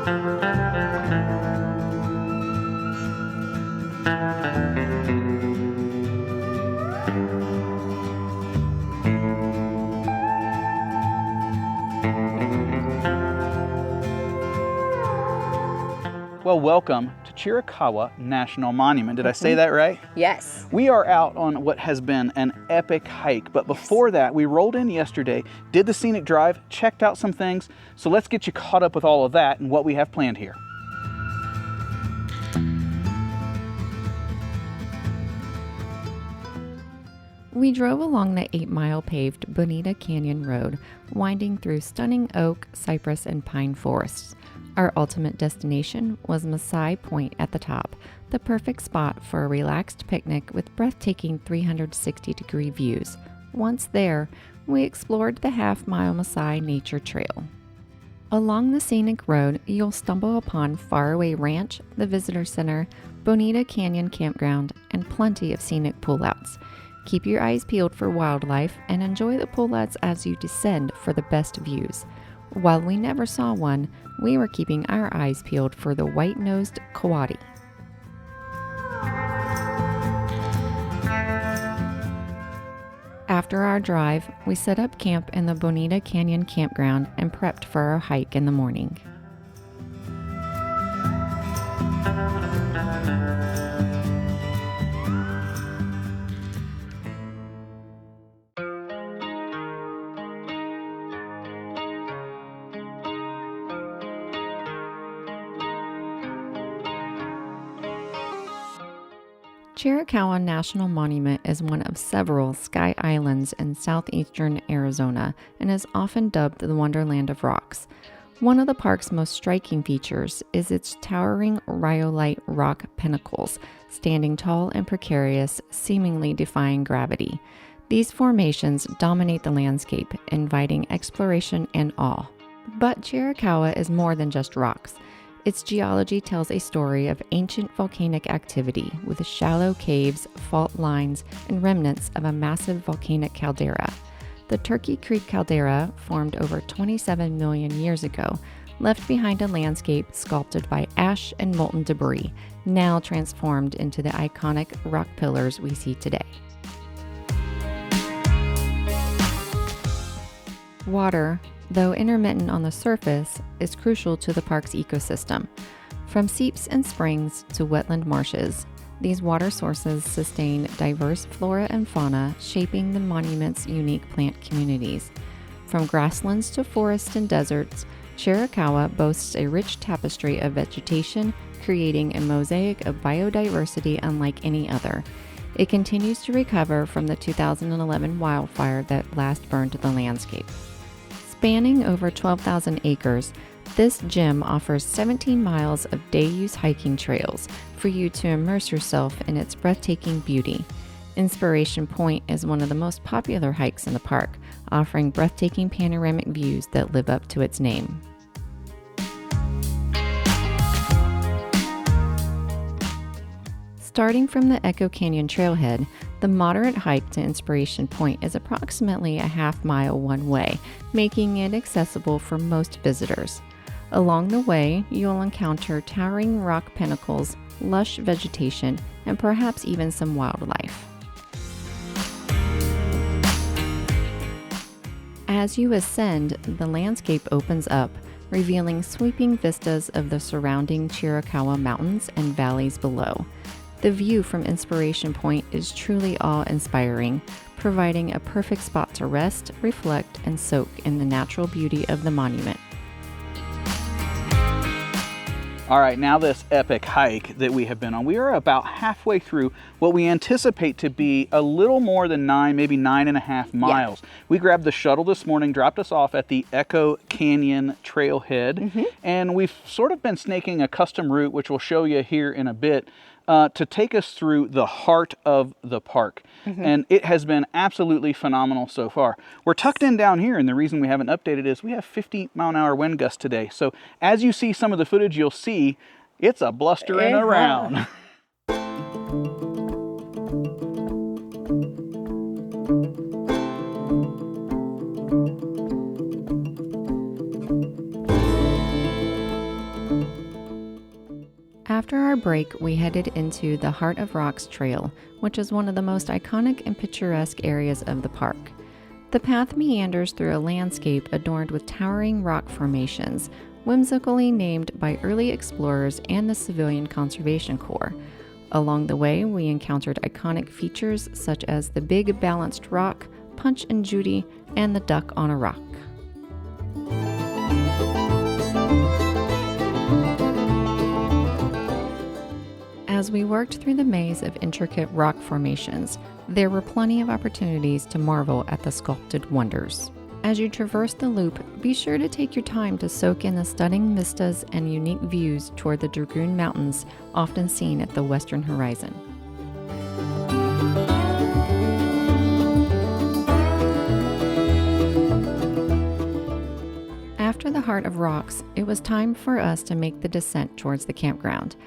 Well, welcome to Chiricahua National Monument. Did I say that right? Yes. We are out on what has been an epic hike, but before that, we rolled in yesterday, did the scenic drive, checked out some things. So let's get you caught up with all of that and what we have planned here. We drove along the 8-mile paved Bonita Canyon Road, winding through stunning oak, cypress, and pine forests. Our ultimate destination was Masai Point at the top, the perfect spot for a relaxed picnic with breathtaking 360-degree views. Once there, we explored the half-mile Masai Nature Trail. Along the scenic road, you'll stumble upon Faraway Ranch, the Visitor Center, Bonita Canyon Campground, and plenty of scenic pullouts. Keep your eyes peeled for wildlife and enjoy the pullouts as you descend for the best views. While we never saw one, we were keeping our eyes peeled for the white-nosed coati. After our drive, we set up camp in the Bonita Canyon Campground and prepped for our hike in the morning. Chiricahua National Monument is one of several sky islands in southeastern Arizona and is often dubbed the Wonderland of Rocks. One of the park's most striking features is its towering rhyolite rock pinnacles, standing tall and precarious, seemingly defying gravity. These formations dominate the landscape, inviting exploration and awe. But Chiricahua is more than just rocks. Its geology tells a story of ancient volcanic activity with shallow caves, fault lines, and remnants of a massive volcanic caldera. The Turkey Creek caldera, formed over 27 million years ago, left behind a landscape sculpted by ash and molten debris, now transformed into the iconic rock pillars we see today. Water, though intermittent on the surface, is crucial to the park's ecosystem. From seeps and springs to wetland marshes, these water sources sustain diverse flora and fauna, shaping the monument's unique plant communities. From grasslands to forests and deserts, Chiricahua boasts a rich tapestry of vegetation, creating a mosaic of biodiversity unlike any other. It continues to recover from the 2011 wildfire that last burned the landscape. Spanning over 12,000 acres, this gem offers 17 miles of day-use hiking trails for you to immerse yourself in its breathtaking beauty. Inspiration Point is one of the most popular hikes in the park, offering breathtaking panoramic views that live up to its name. Starting from the Echo Canyon trailhead, the moderate hike to Inspiration Point is approximately a half-mile one way, making it accessible for most visitors. Along the way, you'll encounter towering rock pinnacles, lush vegetation, and perhaps even some wildlife. As you ascend, the landscape opens up, revealing sweeping vistas of the surrounding Chiricahua Mountains and valleys below. The view from Inspiration Point is truly awe-inspiring, providing a perfect spot to rest, reflect, and soak in the natural beauty of the monument. All right, now this epic hike that we have been on, we are about halfway through what we anticipate to be a little more than 9, maybe 9.5 miles. Yeah. We grabbed the shuttle this morning, dropped us off at the Echo Canyon trailhead, and we've sort of been snaking a custom route, which we'll show you here in a bit, to take us through the heart of the park. And it has been absolutely phenomenal so far. We're tucked in down here, and the reason we haven't updated is we have 50-mile-an-hour wind gusts today. So as you see some of the footage, you'll see it's a blustering around. After our break, we headed into the Heart of Rocks Trail, which is one of the most iconic and picturesque areas of the park. The path meanders through a landscape adorned with towering rock formations, whimsically named by early explorers and the Civilian Conservation Corps. Along the way, we encountered iconic features such as the Big Balanced Rock, Punch and Judy, and the Duck on a Rock. As we worked through the maze of intricate rock formations, there were plenty of opportunities to marvel at the sculpted wonders. As you traverse the loop, be sure to take your time to soak in the stunning vistas and unique views toward the Dragoon Mountains, often seen at the western horizon. After the Heart of Rocks, it was time for us to make the descent towards the campground.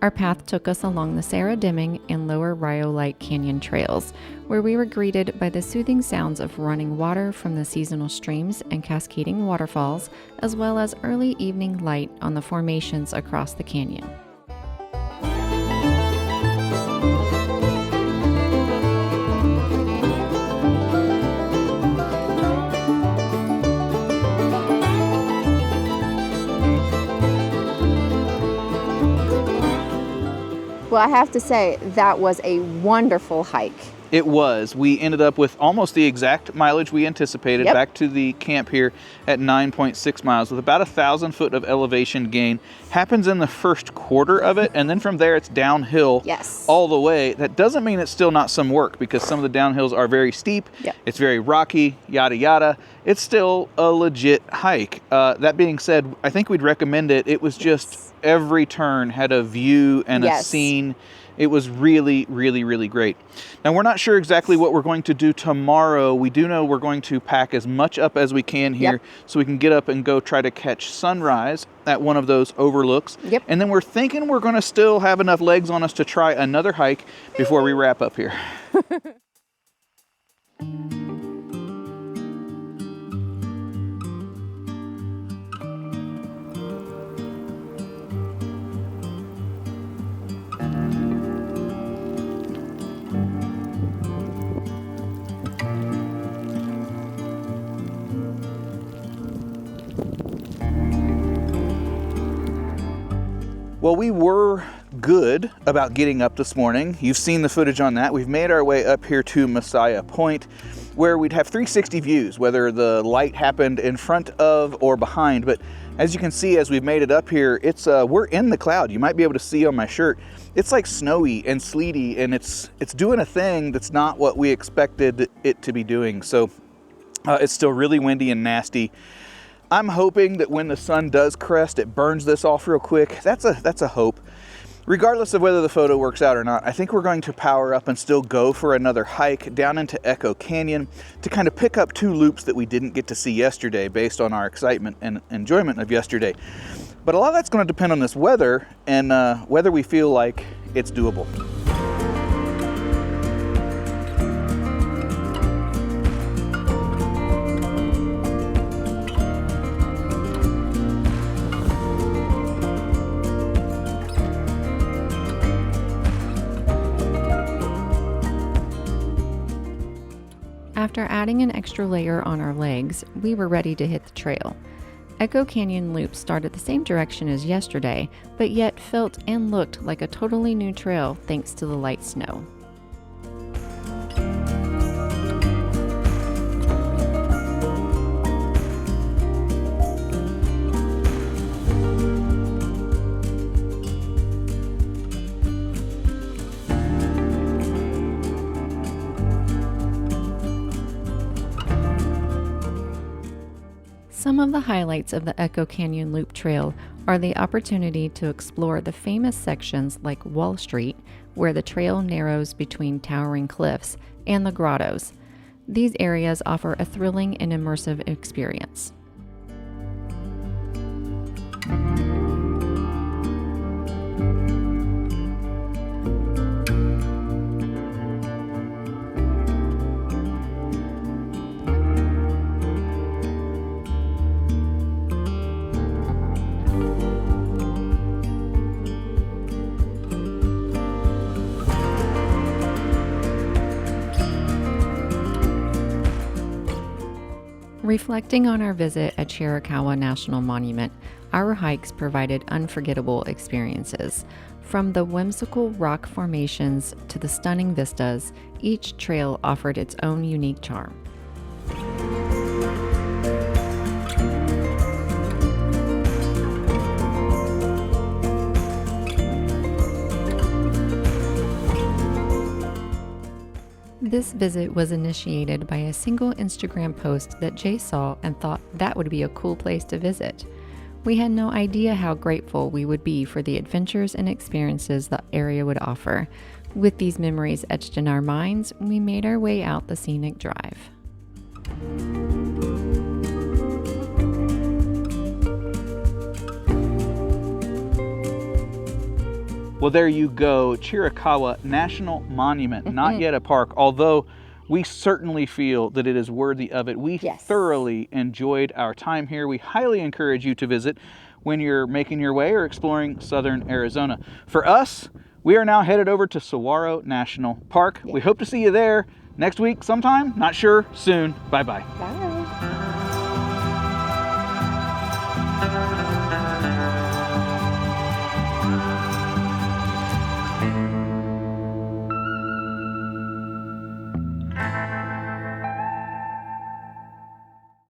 Our path took us along the Sarah Deming and Lower Rhyolite Canyon trails, where we were greeted by the soothing sounds of running water from the seasonal streams and cascading waterfalls, as well as early evening light on the formations across the canyon. Well, I have to say, that was a wonderful hike. It was. We ended up with almost the exact mileage we anticipated. Yep. Back to the camp here at 9.6 miles with about 1,000 foot of elevation gain. Happens in the first quarter of it, and then from there it's downhill Yes. all the way. That doesn't mean it's still not some work, because some of the downhills are very steep. Yep. It's very rocky, yada yada. It's still a legit hike. That being said, I think we'd recommend it. It was just every turn had a view and a scene. It was really, really, really great. Now, we're not sure exactly what we're going to do tomorrow. We do know we're going to pack as much up as we can here so we can get up and go try to catch sunrise at one of those overlooks. Yep. And then we're thinking we're going to still have enough legs on us to try another hike before we wrap up here. Well, we were good about getting up this morning. You've seen the footage on that. We've made our way up here to Messiah Point, where we'd have 360 views, whether the light happened in front of or behind. But as you can see, as we've made it up here, it's we're in the cloud. You might be able to see on my shirt. It's like snowy and sleety, and it's doing a thing that's not what we expected it to be doing. So it's still really windy and nasty. I'm hoping that when the sun does crest, it burns this off real quick. That's a hope. Regardless of whether the photo works out or not, I think we're going to power up and still go for another hike down into Echo Canyon to kind of pick up two loops that we didn't get to see yesterday based on our excitement and enjoyment of yesterday. But a lot of that's going to depend on this weather and whether we feel like it's doable. After adding an extra layer on our legs, we were ready to hit the trail. Echo Canyon Loop started the same direction as yesterday, but yet felt and looked like a totally new trail thanks to the light snow. Some of the highlights of the Echo Canyon Loop Trail are the opportunity to explore the famous sections like Wall Street, where the trail narrows between towering cliffs, and the grottos. These areas offer a thrilling and immersive experience. Reflecting on our visit at Chiricahua National Monument, our hikes provided unforgettable experiences. From the whimsical rock formations to the stunning vistas, each trail offered its own unique charm. This visit was initiated by a single Instagram post that Jay saw and thought that would be a cool place to visit. We had no idea how grateful we would be for the adventures and experiences the area would offer. With these memories etched in our minds, we made our way out the scenic drive. Well, there you go, Chiricahua National Monument, not yet a park, although we certainly feel that it is worthy of it. We thoroughly enjoyed our time here. We highly encourage you to visit when you're making your way or exploring southern Arizona. For us, we are now headed over to Saguaro National Park. We hope to see you there next week sometime. Not sure. Soon. Bye-bye. Bye.